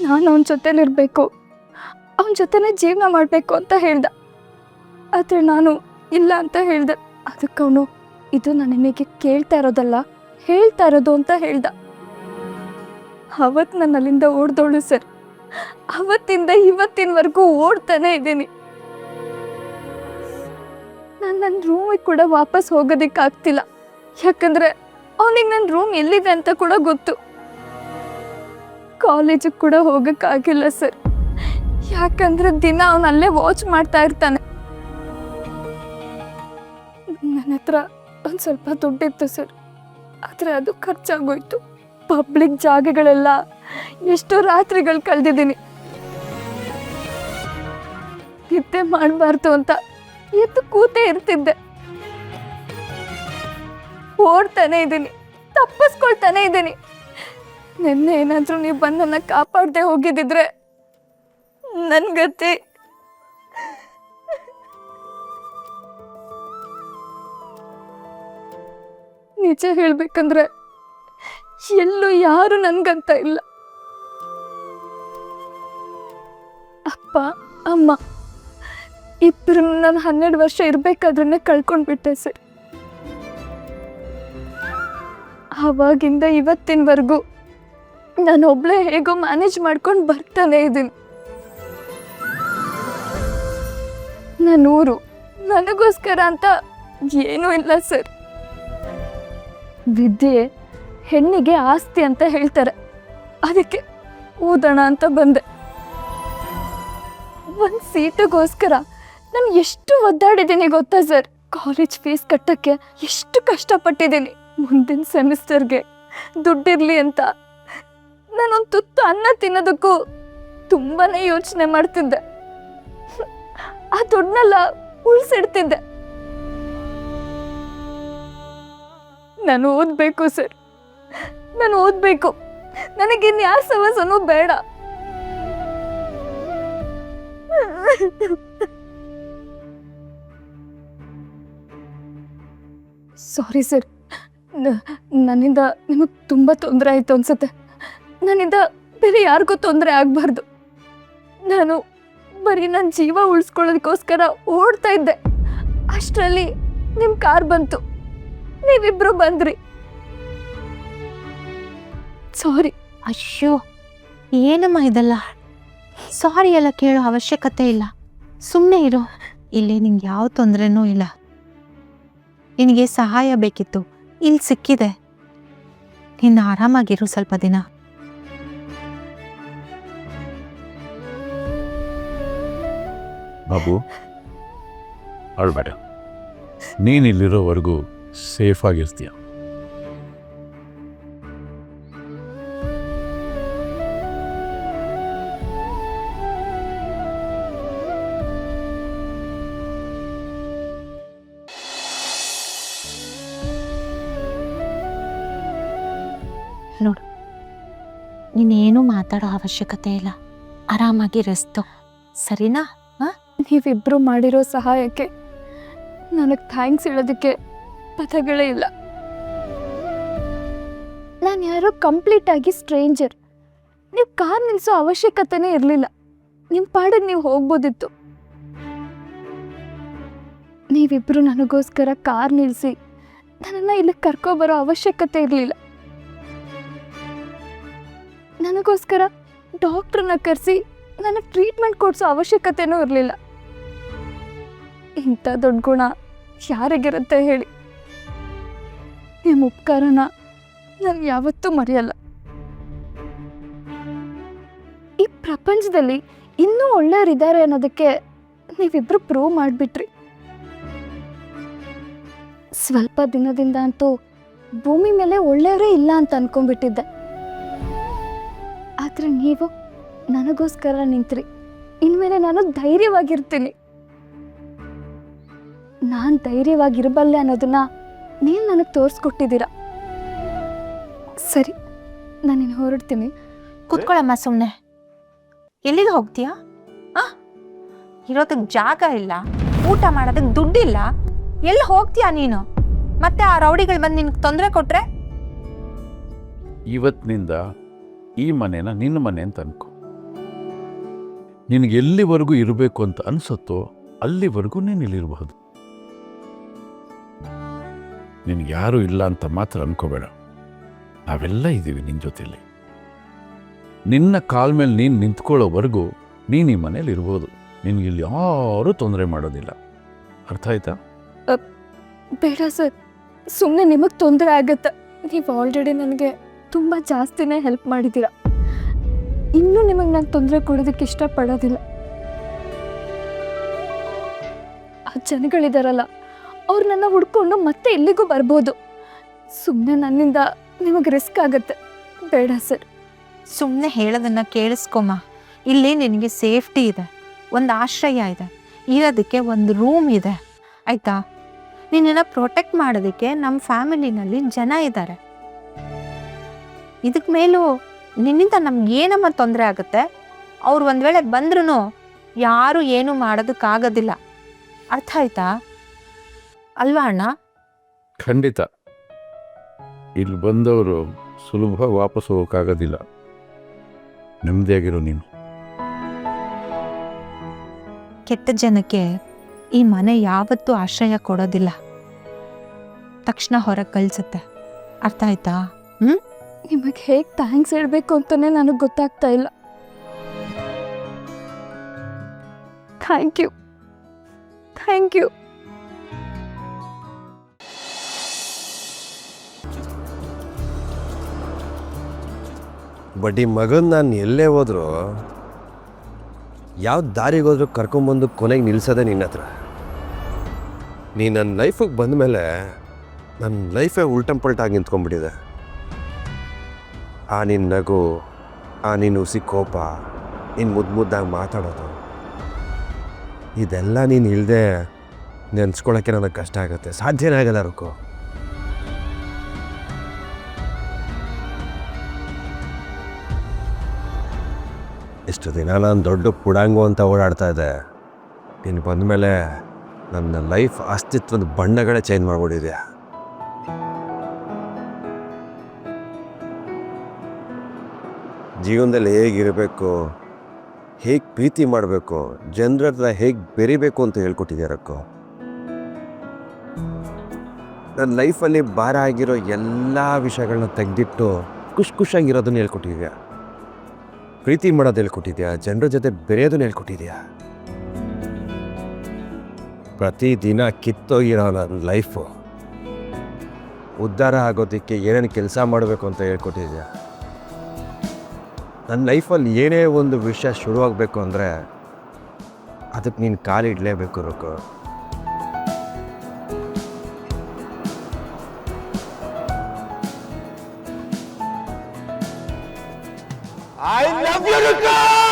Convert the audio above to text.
ನಾನು ಅವನ ಜೊತೆಲಿರಬೇಕು, ಅವನ ಜೊತೆನೇ ಜೀವನ ಮಾಡಬೇಕು ಅಂತ ಹೇಳ್ದ. ಆದರೆ ನಾನು ಇಲ್ಲ ಅಂತ ಹೇಳ್ದೆ. ಅದಕ್ಕೆ ಅವನು ಇದು ನಾನು ನಿನಗೆ ಕೇಳ್ತಾ ಇರೋದಲ್ಲ, ಹೇಳ್ತಾ ಇರೋದು ಅಂತ ಹೇಳ್ದ. ಅವತ್ತು ನಾನು ಅಲ್ಲಿಂದ ಓಡ್ದೋಳು ಸರ್. ಅವತ್ತಿಂದ ಇವತ್ತಿನವರೆಗೂ ಓಡ್ತಾನೆ ಇದ್ದೀನಿ. ನಾನು ನನ್ನ ರೂಮಿಗೆ ಕೂಡ ವಾಪಸ್ ಹೋಗೋದಕ್ಕಾಗ್ತಿಲ್ಲ. ಯಾಕಂದರೆ ಅವನಿಗೆ ನನ್ನ ರೂಮ್ ಎಲ್ಲಿದೆ ಅಂತ ಕೂಡ ಗೊತ್ತು. ಕಾಲೇಜಿಗೆ ಕೂಡ ಹೋಗೋಕ್ಕಾಗಿಲ್ಲ ಸರ್. ಯಾಕಂದರೆ ದಿನ ಅವನು ಅಲ್ಲೇ ವಾಚ್ ಮಾಡ್ತಾ ಇರ್ತಾನೆ. ನನ್ನ ಹತ್ರ ಒಂದು ಸ್ವಲ್ಪ ದುಡ್ಡಿತ್ತು ಸರ್, ಆದರೆ ಅದು ಖರ್ಚಾಗೋಯ್ತು. ಪಬ್ಲಿಕ್ ಜಾಗಗಳೆಲ್ಲ ಎಷ್ಟೋ ರಾತ್ರಿಗಳು ಕಳೆದಿದ್ದೀನಿ. ನಿದ್ದೆ ಮಾಡಬಾರ್ದು ಅಂತ ಎದ್ದು ಕೂತೇ ಇರ್ತಿದ್ದೆ. ಓಡ್ತಾನೆ ಇದ್ದೀನಿ, ತಪ್ಪಿಸ್ಕೊಳ್ತಾನೆ ಇದ್ದೀನಿ. ನಿನ್ನೆ ಏನಾದರೂ ನೀವು ಬಂದು ನನ್ನ ಕಾಪಾಡದೆ ಹೋಗಿದ್ದಿದ್ರೆ ನನ್ನ ಗತಿ. ನಿಜ ಹೇಳ್ಬೇಕಂದ್ರೆ ಎಲ್ಲೂ ಯಾರು ನನ್ಗಂತ ಇಲ್ಲ. ಅಪ್ಪ ಅಮ್ಮ ಇಬ್ಬರು ನಾನು 12 ವರ್ಷ ಇರಬೇಕಾದ್ರೆ ಕಳ್ಕೊಂಡ್ಬಿಟ್ಟೆ ಸರ್. ಆವಾಗಿಂದ ಇವತ್ತಿನವರೆಗೂ ನಾನು ಒಬ್ಳೆ ಹೇಗೋ ಮ್ಯಾನೇಜ್ ಮಾಡ್ಕೊಂಡು ಬರ್ತಾನೆ ಇದ್ದೀನಿ. ನನ್ನೂರು ನನಗೋಸ್ಕರ ಅಂತ ಏನೂ ಇಲ್ಲ ಸರ್. ವಿದ್ಯೆ ಹೆಣ್ಣಿಗೆ ಆಸ್ತಿ ಅಂತ ಹೇಳ್ತಾರೆ, ಅದಕ್ಕೆ ಓದೋಣ ಅಂತ ಬಂದೆ. ಒಂದು ಸೀಟಿಗೋಸ್ಕರ ನಾನು ಎಷ್ಟು ಒದ್ದಾಡಿದ್ದೀನಿ ಗೊತ್ತಾ ಸರ್. ಕಾಲೇಜ್ ಫೀಸ್ ಕಟ್ಟಕ್ಕೆ ಎಷ್ಟು ಕಷ್ಟಪಟ್ಟಿದ್ದೀನಿ. ಮುಂದಿನ ಸೆಮಿಸ್ಟರ್ಗೆ ದುಡ್ಡಿರಲಿ ಅಂತ ನಾನೊಂದು ತುತ್ತು ಅನ್ನ ತಿನ್ನೋದಕ್ಕೂ ತುಂಬಾ ಯೋಚನೆ ಮಾಡ್ತಿದ್ದೆ. ಆ ದುಡ್ಡನ್ನೆಲ್ಲ ಉಳಿಸಿಡ್ತಿದ್ದೆ. ನಾನು ಓದಬೇಕು ಸರ್, ನಾನು ಓದಬೇಕು. ನನಗಿನ್ಯಾವ ಸವಸನೂ ಬೇಡ. ಸಾರಿ ಸರ್, ನನ್ನಿಂದ ನಿಮಗೆ ತುಂಬ ತೊಂದರೆ ಆಯಿತು ಅನ್ಸುತ್ತೆ. ನನ್ನಿಂದ ಬೇರೆ ಯಾರಿಗೂ ತೊಂದರೆ ಆಗಬಾರ್ದು. ನಾನು ಬರೀ ನನ್ನ ಜೀವ ಉಳಿಸ್ಕೊಳ್ಳೋದಕ್ಕೋಸ್ಕರ ಓಡ್ತಾ ಇದ್ದೆ. ಅಷ್ಟರಲ್ಲಿ ನಿಮ್ಮ ಕಾರ್ ಬಂತು, ನೀವಿಬ್ರು ಬಂದ್ರಿ. ಸಾರಿ. ಅಯ್ಯೋ, ಏನಮ್ಮ ಇದಲ್ಲ. ಸಾರಿ ಎಲ್ಲ ಕೇಳೋ ಅವಶ್ಯಕತೆ ಇಲ್ಲ. ಸುಮ್ಮನೆ ಇರು. ಇಲ್ಲಿ ನಿಂಗೆ ಯಾವ ತೊಂದರೆನೂ ಇಲ್ಲ. ನಿನಗೆ ಸಹಾಯ ಬೇಕಿತ್ತು, ಇಲ್ಲಿ ಸಿಕ್ಕಿದೆ. ನೀನು ಆರಾಮಾಗಿರು ಸ್ವಲ್ಪ ದಿನ. ಬಾಬು, ಅಳ್ಬೇಡ. ನೀನಿಲ್ಲಿರೋವರೆಗೂ ಸೇಫ್ ಆಗಿರ್ತೀಯ. ನೋಡು, ನೀನೇನು ಮಾತಾಡೋ ಅವಶ್ಯಕತೆ ಇಲ್ಲ. ಆರಾಮಾಗಿ ರೆಸ್ಟು, ಸರಿನಾ? ನೀವಿಬ್ರು ಮಾಡಿರೋ ಸಹಾಯಕ್ಕೆ ನನಗೆ ಥ್ಯಾಂಕ್ಸ್ ಹೇಳೋದಕ್ಕೆ ಪದಗಳೇ ಇಲ್ಲ. ನಾನು ಯಾರೋ ಕಂಪ್ಲೀಟಾಗಿ ಸ್ಟ್ರೇಂಜರ್. ನೀವು ಕಾರ್ ನಿಲ್ಲಿಸೋ ಅವಶ್ಯಕತೆನೇ ಇರಲಿಲ್ಲ. ನಿಮ್ಮ ಪಾಡಿಗೆ ನೀವು ಹೋಗ್ಬೋದಿತ್ತು. ನೀವಿಬ್ರು ನನಗೋಸ್ಕರ ಕಾರ್ ನಿಲ್ಲಿಸಿ ನನ್ನನ್ನು ಇಲ್ಲಿ ಕರ್ಕೊಬರೋ ಅವಶ್ಯಕತೆ ಇರಲಿಲ್ಲ. ನನಗೋಸ್ಕರ ಡಾಕ್ಟ್ರನ್ನ ಕರೆಸಿ ನನಗೆ ಟ್ರೀಟ್ಮೆಂಟ್ ಕೊಡಿಸೋ ಅವಶ್ಯಕತೆನೂ ಇರಲಿಲ್ಲ. ಇಂಥ ದೊಡ್ಡ ಗುಣ ಯಾರಿಗಿರುತ್ತೆ ಹೇಳಿ? ನಿಮ್ಮ ಉಪಕಾರನ ನಾನು ಯಾವತ್ತೂ ಮರೆಯಲ್ಲ. ಈ ಪ್ರಪಂಚದಲ್ಲಿ ಇನ್ನೂ ಒಳ್ಳೆಯವರಿದ್ದಾರೆ ಅನ್ನೋದಕ್ಕೆ ನೀವಿಬ್ರು ಪ್ರೂವ್ ಮಾಡಿಬಿಟ್ರಿ. ಸ್ವಲ್ಪ ದಿನದಿಂದ ಅಂತೂ ಭೂಮಿ ಮೇಲೆ ಒಳ್ಳೆಯವರೇ ಇಲ್ಲ ಅಂತ ಅನ್ಕೊಂಡ್ಬಿಟ್ಟಿದ್ದೆ. ಆದರೆ ನೀವು ನನಗೋಸ್ಕರ ನಿಂತ್ರಿ. ಇನ್ಮೇಲೆ ನಾನು ಧೈರ್ಯವಾಗಿರ್ತೀನಿ. ನಾನು ಧೈರ್ಯವಾಗಿರಬಲ್ಲೆ ಅನ್ನೋದನ್ನ ನೀವು ನನಗೆ ತೋರಿಸ್ಕೊಟ್ಟಿದ್ದೀರ. ಸರಿ, ನಾನಿನ್ನು ಹೊರಡ್ತೀನಿ. ಕುತ್ಕೊಳ್ಳಮ್ಮ ಸುಮ್ಮನೆ. ಎಲ್ಲಿಗೆ ಹೋಗ್ತೀಯಾ? ಇರೋದಕ್ಕೆ ಜಾಗ ಇಲ್ಲ, ಊಟ ಮಾಡೋದಕ್ಕೆ ದುಡ್ಡಿಲ್ಲ. ಎಲ್ಲಿ ಹೋಗ್ತೀಯಾ ನೀನು? ಮತ್ತೆ ಆ ರೌಡಿಗಳು ಬಂದು ನಿನ್ಗೆ ತೊಂದರೆ ಕೊಟ್ರೆ? ಇವತ್ತಿನಿಂದ ಈ ಮನೆನ ನಿನ್ನ ಮನೆ ಅಂತ ಅನ್ಕೊ. ನಿನಗೆ ಎಲ್ಲಿವರೆಗೂ ಇರಬೇಕು ಅಂತ ಅನಿಸುತ್ತೋ ಅಲ್ಲಿವರೆಗೂ ನೀನು ಇಲ್ಲಿರಬಹುದು. ನಿನಗೆ ಯಾರೂ ಇಲ್ಲ ಅಂತ ಮಾತ್ರ ಅನ್ಕೋಬೇಡ. ನಾವೆಲ್ಲ ಇದ್ದೀವಿ ನಿನ್ನ ಜೊತೆಯಲ್ಲಿ. ನಿನ್ನ ಕಾಲ ಮೇಲೆ ನೀನು ನಿಂತ್ಕೊಳ್ಳೋವರೆಗೂ ನೀನು ಈ ಮನೇಲಿ ಇರ್ಬೋದು. ನಿನಗೆ ಇಲ್ಲಿ ಯಾರೂ ತೊಂದರೆ ಮಾಡೋದಿಲ್ಲ. ಅರ್ಥ ಆಯ್ತಾ? ಬೇಡ ಸರ್, ಸುಮ್ಮನೆ ನಿಮಗೆ ತೊಂದರೆ ಆಗತ್ತೆ. ನೀವು ಆಲ್ರೆಡಿ ನನಗೆ ತುಂಬ ಜಾಸ್ತಿನೇ ಹೆಲ್ಪ್ ಮಾಡಿದ್ದೀರ. ಇನ್ನೂ ನಿಮಗೆ ನಾನು ತೊಂದರೆ ಕೊಡೋದಕ್ಕೆ ಇಷ್ಟಪಡೋದಿಲ್ಲ. ಆ ಜನಗಳಿದಾರಲ್ಲ, ಅವ್ರು ನನ್ನ ಹುಡ್ಕೊಂಡು ಮತ್ತೆ ಇಲ್ಲಿಗೂ ಬರ್ಬೋದು. ಸುಮ್ಮನೆ ನನ್ನಿಂದ ನಿಮಗೆ ರಿಸ್ಕ್ ಆಗುತ್ತೆ. ಬೇಡ ಸರ್. ಸುಮ್ಮನೆ ಹೇಳೋದನ್ನ ಕೇಳಿಸ್ಕೊಮ್ಮ. ಇಲ್ಲಿ ನಿನಗೆ ಸೇಫ್ಟಿ ಇದೆ, ಒಂದು ಆಶ್ರಯ ಇದೆ, ಇರೋದಕ್ಕೆ ಒಂದು ರೂಮ್ ಇದೆ, ಆಯಿತಾ? ನಿನ್ನನ್ನು ಪ್ರೊಟೆಕ್ಟ್ ಮಾಡೋದಕ್ಕೆ ನಮ್ಮ ಫ್ಯಾಮಿಲಿನಲ್ಲಿ ಜನ ಇದ್ದಾರೆ. ಇದಕ್ಕೆ ಮೇಲೂ ನಿನ್ನಿಂದ ನಮ್ಗೆ ಏನಮ್ಮ ತೊಂದರೆ ಆಗುತ್ತೆ? ಅವ್ರು ಒಂದು ವೇಳೆ ಬಂದ್ರೂ ಯಾರೂ ಏನೂ ಮಾಡೋದಕ್ಕಾಗೋದಿಲ್ಲ. ಅರ್ಥ ಆಯ್ತಾ ಅಲ್ವಾ ಅಣ್ಣ? ಖಂಡಿತ. ಇಲ್ಲಿ ಬಂದವರು ಸುಲಭ ವಾಪಸ್ ಹೋಗೋಕ್ಕಾಗೋದಿಲ್ಲ. ನೆಮ್ಮದಿಯಾಗಿರೋ ನೀನು. ಕೆಟ್ಟ ಜನಕ್ಕೆ ಈ ಮನೆ ಯಾವತ್ತೂ ಆಶ್ರಯ ಕೊಡೋದಿಲ್ಲ, ತಕ್ಷಣ ಹೊರಗೆ ಕಳಿಸುತ್ತೆ. ಅರ್ಥ ಆಯ್ತಾ? ನಿಮಗೆ ಹೇಗೆ ಥ್ಯಾಂಕ್ಸ್ ಹೇಳಬೇಕು ಅಂತಲೇ ನನಗೆ ಗೊತ್ತಾಗ್ತಾ ಇಲ್ಲ. Thank you, thank you. But ಈ ಮಗನ ನಾನು ಎಲ್ಲೇ ಹೋದ್ರು, ಯಾವ ದಾರಿಗೆ ಹೋದ್ರು ಕರ್ಕೊಂಬಂದು ಕೊನೆಗೆ ನಿಲ್ಸೋದೆ ನಿನ್ನ ಹತ್ರ. ನೀ ನನ್ನ ಲೈಫಿಗೆ ಬಂದಮೇಲೆ ನನ್ನ ಲೈಫೇ ಉಲ್ಟಂಪಲ್ಟಾಗಿ ನಿಂತ್ಕೊಂಡ್ಬಿಟ್ಟಿದೆ. ಆ ನಿನ್ನ ನಗು, ಆ ನಿನ್ನ ಹುಸಿ ಕೋಪ, ನೀನು ಮುದ್ದಾಗಿ ಮಾತಾಡೋದು, ಇದೆಲ್ಲ ನೀನು ಇಲ್ಲದೆ ನೆನೆಸ್ಕೊಳ್ಳೋಕ್ಕೆ ನನಗೆ ಕಷ್ಟ ಆಗುತ್ತೆ. ಸಾಧ್ಯನೇ ಆಗಲ್ಲ ರುಕು. ಇಷ್ಟು ದಿನ ನಾನು ದೊಡ್ಡ ಪುಡಾಂಗು ಅಂತ ಓಡಾಡ್ತಾ ಇದ್ದೆ. ನೀನು ಬಂದಮೇಲೆ ನನ್ನ ಲೈಫ್ ಅಸ್ತಿತ್ವದ ಬಣ್ಣಗಳೇ ಚೇಂಜ್ ಮಾಡಿಬಿಟ್ಟಿದ್ಯಾ. ಜೀವನದಲ್ಲಿ ಹೇಗಿರಬೇಕು, ಹೇಗೆ ಪ್ರೀತಿ ಮಾಡಬೇಕು, ಜನರ ಹತ್ರ ಹೇಗೆ ಬೆರಿಬೇಕು ಅಂತ ಹೇಳ್ಕೊಟ್ಟಿದ್ಯಾ ರಕ್ಕೋ. ನನ್ನ ಲೈಫಲ್ಲಿ ಭಾರ ಆಗಿರೋ ಎಲ್ಲ ವಿಷಯಗಳನ್ನ ತೆಗೆದಿಟ್ಟು ಖುಷಿಯಾಗಿರೋದನ್ನ ಹೇಳ್ಕೊಟ್ಟಿದ್ಯಾ. ಪ್ರೀತಿ ಮಾಡೋದು ಹೇಳ್ಕೊಟ್ಟಿದ್ಯಾ, ಜನರ ಜೊತೆ ಬೆರೆಯೋದನ್ನ ಹೇಳ್ಕೊಟ್ಟಿದ್ಯಾ. ಪ್ರತಿದಿನ ಕಿತ್ತೋಗಿರೋ ನನ್ನ ಲೈಫು ಉದ್ಧಾರ ಆಗೋದಕ್ಕೆ ಏನೇನು ಕೆಲಸ ಮಾಡಬೇಕು ಅಂತ ಹೇಳ್ಕೊಟ್ಟಿದ್ಯಾ. ನನ್ನ ಲೈಫಲ್ಲಿ ಏನೇ ಒಂದು ವಿಷಯ ಶುರುವಾಗಬೇಕು ಅಂದರೆ ಅದಕ್ಕೆ ನೀನು ಕಾಲಿಡಲೇಬೇಕು ರುಕು. I love you, Ruka!